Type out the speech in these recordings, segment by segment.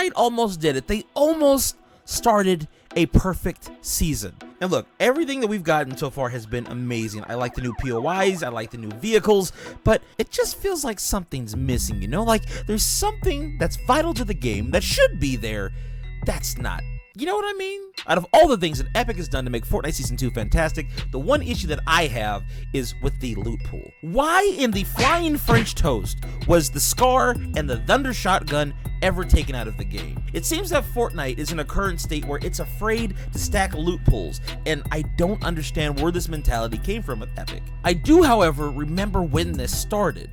Fortnite almost did it. They almost started a perfect season. And look, everything that we've gotten so far has been amazing. I like the new POIs, I like the new vehicles, but it just feels like something's missing, you know? Like there's something that's vital to the game that should be there that's not. You know what I mean? Out of all the things that Epic has done to make Fortnite Season 2 fantastic, the one issue that I have is with the loot pool. Why in the flying French toast was the SCAR and the Thunder Shotgun ever taken out of the game? It seems that Fortnite is in a current state where it's afraid to stack loot pools, and I don't understand where this mentality came from with Epic. I do, however, remember when this started.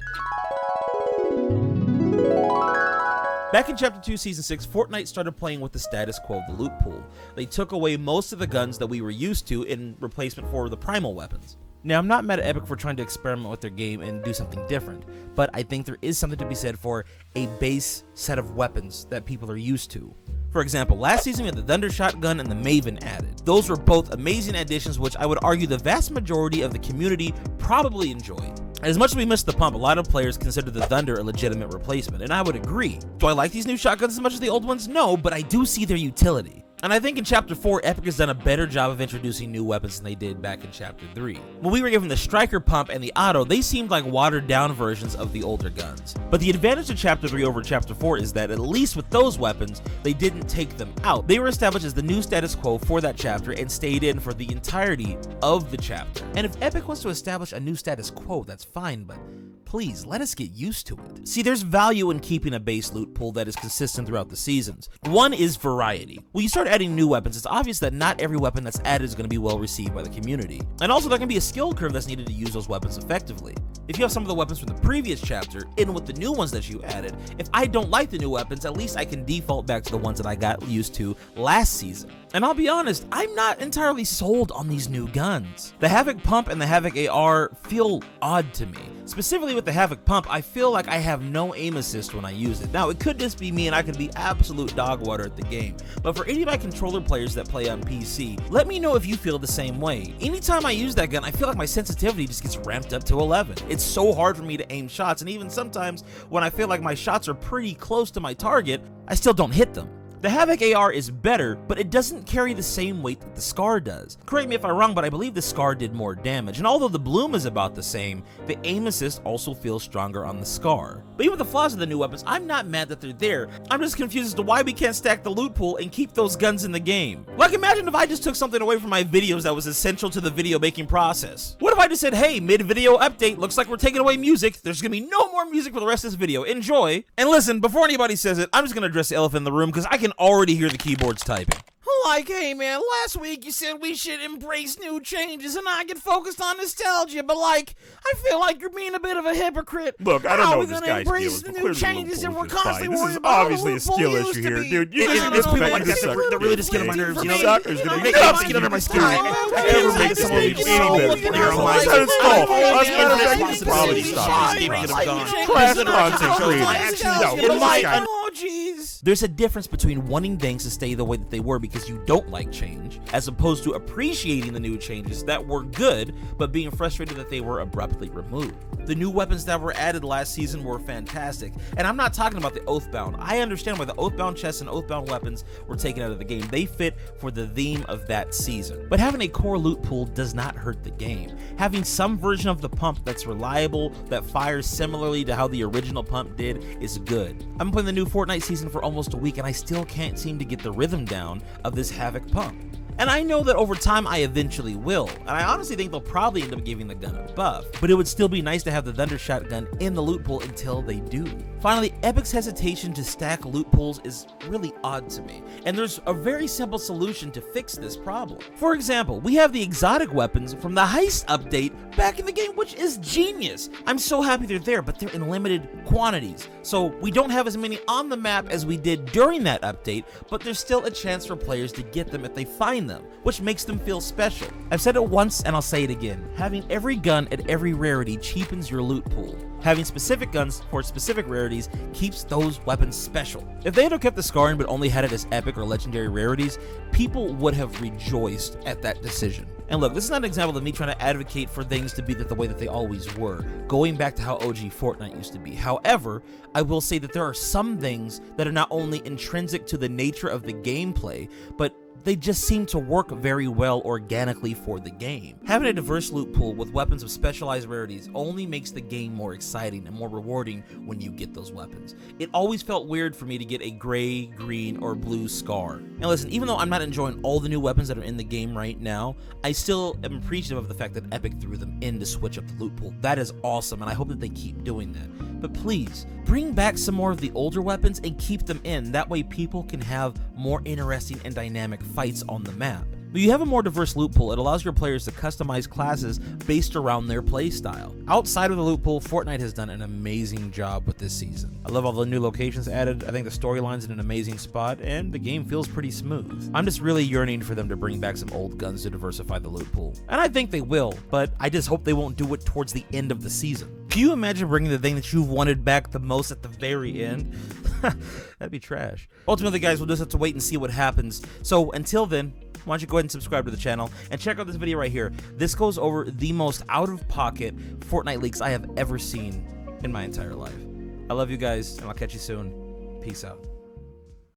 Back in Chapter 2, Season 6, Fortnite started playing with the status quo of the loot pool. They took away most of the guns that we were used to in replacement for the primal weapons. Now, I'm not mad at Epic for trying to experiment with their game and do something different, but I think there is something to be said for a base set of weapons that people are used to. For example, last season we had the Thunder Shotgun and the Maven added. Those were both amazing additions which I would argue the vast majority of the community probably enjoyed. As much as we missed the pump, a lot of players consider the Thunder a legitimate replacement, and I would agree. Do I like these new shotguns as much as the old ones? No, but I do see their utility. And I think in Chapter 4, Epic has done a better job of introducing new weapons than they did back in Chapter 3. When we were given the Striker Pump and the Auto, they seemed like watered down versions of the older guns. But the advantage of Chapter 3 over Chapter 4 is that at least with those weapons, they didn't take them out. They were established as the new status quo for that chapter and stayed in for the entirety of the chapter. And if Epic wants to establish a new status quo, that's fine, but please, let us get used to it. See, there's value in keeping a base loot pool that is consistent throughout the seasons. One is variety. When you start adding new weapons, it's obvious that not every weapon that's added is going to be well received by the community. And also, there can be a skill curve that's needed to use those weapons effectively. If you have some of the weapons from the previous chapter in with the new ones that you added, if I don't like the new weapons, at least I can default back to the ones that I got used to last season. And I'll be honest, I'm not entirely sold on these new guns. The Havoc Pump and the Havoc AR feel odd to me. Specifically with the Havoc Pump, I feel like I have no aim assist when I use it. Now, it could just be me and I could be absolute dog water at the game, but for any of my controller players that play on PC, let me know if you feel the same way. Anytime I use that gun, I feel like my sensitivity just gets ramped up to 11. It's so hard for me to aim shots, and even sometimes when I feel like my shots are pretty close to my target, I still don't hit them. The Havoc AR is better, but it doesn't carry the same weight that the SCAR does. Correct me if I'm wrong, but I believe the SCAR did more damage, and although the bloom is about the same, the aim assist also feels stronger on the SCAR. But even with the flaws of the new weapons, I'm not mad that they're there. I'm just confused as to why we can't stack the loot pool and keep those guns in the game. Like, imagine if I just took something away from my videos that was essential to the video making process. What if I just said, hey, mid-video update, looks like we're taking away music. There's gonna be no more music for the rest of this video. Enjoy. And listen, before anybody says it, I'm just gonna address the elephant in the room because I can already hear the keyboards typing. Like, hey man, last week you said we should embrace new changes and not get focused on nostalgia, but like, I feel like you're being a bit of a hypocrite. Look, I don't know what this guy's deal is, but clearly changes and we're constantly this worried is about obviously a skill issue here, dude. You it's people like that that really just get on my nerves, you know? Suckers gonna make up to get under my skin. I never make some of these probably stop. Class content creators. Oh, jeez. There's a difference between wanting things to stay the way that they were because you don't like change, as opposed to appreciating the new changes that were good, but being frustrated that they were abruptly removed. The new weapons that were added last season were fantastic, and I'm not talking about the Oathbound. I understand why the Oathbound chests and Oathbound weapons were taken out of the game. They fit for the theme of that season. But having a core loot pool does not hurt the game. Having some version of the pump that's reliable, that fires similarly to how the original pump did, is good. I've been playing the new Fortnite season for almost a week, and I still can't seem to get the rhythm down of this Havoc pump. And I know that over time I eventually will, and I honestly think they'll probably end up giving the gun a buff, but it would still be nice to have the Thunder Shotgun in the loot pool until they do. Finally, Epic's hesitation to stack loot pools is really odd to me, and there's a very simple solution to fix this problem. For example, we have the exotic weapons from the Heist update back in the game, which is genius. I'm so happy they're there, but they're in limited quantities, so we don't have as many on the map as we did during that update, but there's still a chance for players to get them if they find them. them, which makes them feel special. I've said it once and I'll say it again. Having every gun at every rarity cheapens your loot pool. Having specific guns for specific rarities keeps those weapons special. If they had kept the scarring but only had it as epic or legendary rarities, people would have rejoiced at that decision. And look, this is not an example of me trying to advocate for things to be the way that they always were, going back to how OG Fortnite used to be. However, I will say that there are some things that are not only intrinsic to the nature of the gameplay, but they just seem to work very well organically for the game. Having a diverse loot pool with weapons of specialized rarities only makes the game more exciting and more rewarding when you get those weapons. It always felt weird for me to get a gray, green, or blue scar. And listen, even though I'm not enjoying all the new weapons that are in the game right now, I still am appreciative of the fact that Epic threw them in to switch up the loot pool. That is awesome, and I hope that they keep doing that. But please, bring back some more of the older weapons and keep them in. That way people can have more interesting and dynamic fights on the map. When you have a more diverse loot pool, it allows your players to customize classes based around their playstyle. Outside of the loot pool, Fortnite has done an amazing job with this season. I love all the new locations added, I think the storyline's in an amazing spot, and the game feels pretty smooth. I'm just really yearning for them to bring back some old guns to diversify the loot pool. And I think they will, but I just hope they won't do it towards the end of the season. Can you imagine bringing the thing that you've wanted back the most at the very end? That'd be trash. Ultimately, guys, we'll just have to wait and see what happens. So until then, why don't you go ahead and subscribe to the channel and check out this video right here. This goes over the most out-of-pocket Fortnite leaks I have ever seen in my entire life. I love you guys, and I'll catch you soon. Peace out.